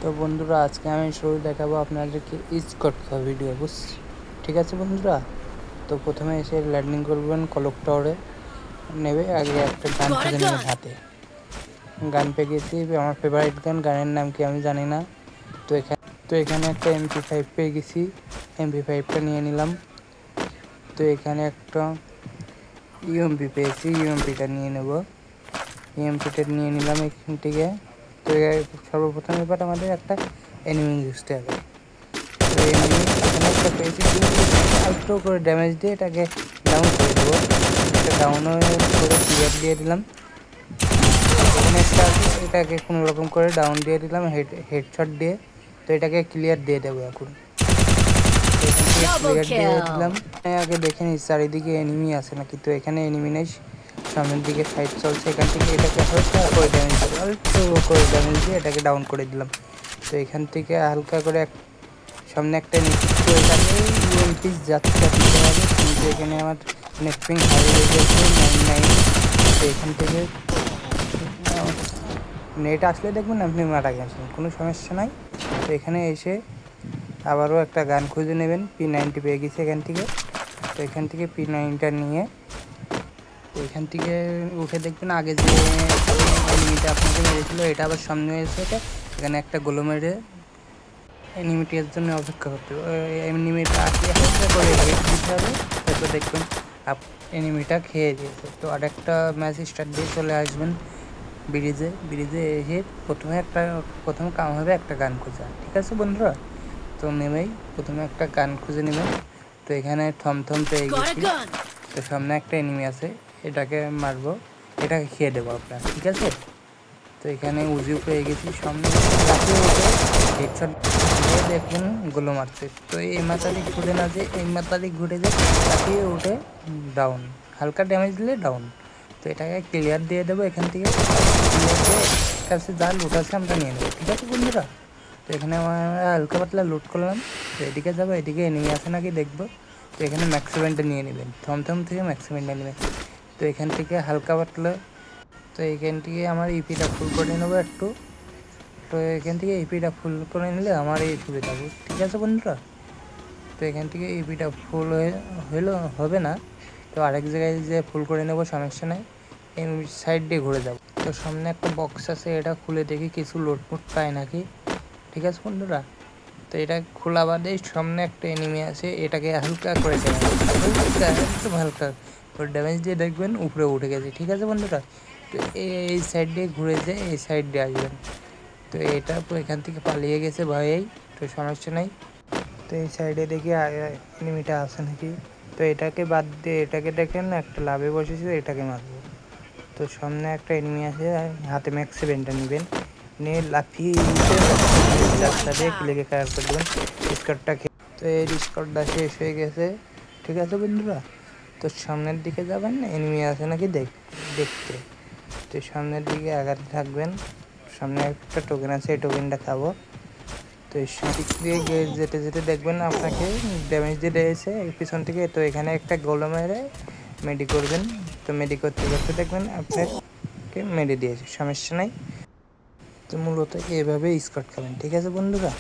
তো বন্ধুরা আজকে আমি শুরু দেখাবো আপনাদেরকে স্কট ভিডিও ঠিক আছে বন্ধুরা। তো প্রথমে এসে ল্যান্ডিং করবেন কলক টাওয়ারে, নেবে আগে একটা গান খুঁজে নেবেন হাতে। গান পেয়ে গেছি, আমার ফেভারিট গানের নাম কি আমি জানি না। তো এখানে একটা MP5 পেয়ে গেছি, MP5টা নিয়ে নিলাম। তো এখানে একটা UMP পেয়েছি, UMPটা নিয়ে নেব। UMPটা নিয়ে নিলাম এখান থেকে। তো সর্বপ্রথম এবার আমাদের একটা এনিমি বুঝতে হবে। তো এনিমি এখানে একটা পেয়েছি, একটু করে ড্যামেজ দিয়ে এটাকে ডাউন করে দেবো। এটা ডাউন করে ক্লিয়ার দিয়ে দিলাম। এখানে একটা এটাকে কোনো রকম করে ডাউন দিয়ে দিলাম হেডশট দিয়ে। তো এটাকে ক্লিয়ার দিয়ে দেবো এখন। ক্লিয়ার দিয়ে দিলাম। আগে দেখে নিই চারিদিকে এনিমি আছে নাকি। তো এখানে এনিমি নেই, সামনের দিকে ফাইট চলছে। এখান থেকে এটাকে হালকা করে ড্যামেজ দেবো, অল্প করে ড্যামেজ দিয়ে এটাকে ডাউন করে দিলাম। তো এখান থেকে হালকা করে সামনে একটা UMP যাচ্ছে হবে, কিন্তু এখানে আমার নেটপিং হাই হয়ে গেছে 99। তো এখান থেকে নেট আসলে দেখবেন আপনি মারা গেছেন, কোনো সমস্যা নাই। তো এখানে এসে আবারও একটা গান খুঁজে নেবেন, P90 পেয়ে গেছে এখান থেকে। তো এখান থেকে P9টা নিয়ে এখান থেকে উঠে দেখবেন আগে যে এনিমিটা আপনাকে মেরেছিল এটা আবার সামনে এসে এখানে একটা গোলো মেরে এনিমিটির জন্য অপেক্ষা করতে হবে। এনিমিটা আসলে হালকা করে হেড দিতে হবে, তারপর দেখবেন এনিমিটা খেয়ে দিয়েছে। তো আরেকটা ম্যাচ স্টার্ট দিয়ে চলে আসবেন ব্রিজে এসে প্রথমে কাম হবে একটা গান খোঁজা, ঠিক আছে বন্ধুরা। তো নেমেই প্রথমে একটা গান খুঁজে নেবেন। তো এখানে থমথম পেয়ে গেছি। তো সামনে একটা এনিমি আছে, এটাকে মারবো, এটাকে খেয়ে দেবো আপনার, ঠিক আছে। তো এখানে উজিও পেয়ে গেছি, সামনে হেডশট দিয়ে দেখবেন গোলো মারতে। তো এই মাতালি ঘুরে না, যে এই মাতালি ঘুরে যে তাকিয়ে উঠে ডাউন, হালকা ড্যামেজ দিলে ডাউন। তো এটাকে ক্লিয়ার দিয়ে দেবো এখান থেকে। ক্লিয়ার দিয়ে কাছে যা লুট আছে আমরা নিয়ে নেবো, ঠিক আছে বন্ধুরা। তো এখানে আমরা হালকা পাতলা লুট করলাম। তো এদিকে যাবো, এদিকে এনিমি আছে নাকি দেখবো। তো এখানে ম্যাক্সিমেন্টটা নিয়ে নেবেন, থমথম থেকে ম্যাক্সিমেন্টটা নেবেন। তো এখান থেকে হালকা পাতলা, তো এখান থেকে আমার ইপিটা ফুল করে নেবো একটু। তো এখান থেকে ইপিটা ফুল করে নিলে আমার এই সুবিধা, ঠিক আছে বন্ধুরা। তো এখান থেকে ইপিটা ফুল হবে না, তো আরেক জায়গায় যে ফুল করে নেবো, সমস্যা নেই। এই সাইড দিয়ে ঘুরে যাবো। তো সামনে একটা বক্স আছে, এটা খুলে দেখি কিছু লোডমোট পায় নাকি, ঠিক আছে বন্ধুরা। তো এটা খোলা বাদে সামনে একটা এনিমি আছে, এটাকে হালকা করে একদম হালকা করে ড্যামেজ দিয়ে দেখবেন উপরে উঠে গেছে, ঠিক আছে বন্ধুরা। তো এই সাইড দিয়ে ঘুরে যেয়ে এই সাইড দিয়ে আসবেন। তো এটা এখান থেকে পালিয়ে গেছে ভয়েই, তো সমস্যা নেই। তো এই সাইডে দেখি এনিমিটা আছে নাকি। তো এটাকে বাদ দিয়ে এটাকে দেখেন একটা লাভে বসেছে, এটাকে মারবো। তো সামনে একটা এনিমি আছে, হাতে ম্যাক্স7টা নেবেন, নিয়ে লাফিয়ে রাস্তা দিয়ে ক্লিকে কার করে দেবেন স্কটটা খেয়ে। তো এই স্কটটা শেষ হয়ে গেছে, ঠিক আছে বন্ধুরা। তো সামনের দিকে যাবেন, এনিমি আছে নাকি দেখতে। তো সামনের দিকে আগাতে থাকবেন, সামনে একটা টোকেন আছে, এই টোকেনটা খাবো। তো এই দিক দিয়ে যেতে যেতে দেখবেন আপনাকে ড্যামেজ দিয়ে দিয়েছে পিছন থেকে। তো এখানে একটা গোলো মেরে মেডি করবেন। তো মেডি করতে করতে দেখবেন আপনাকে মেডি দিয়েছে, সমস্যা নাই। তো মূলত এভাবে স্কট খাবেন, ঠিক আছে বন্ধুরা।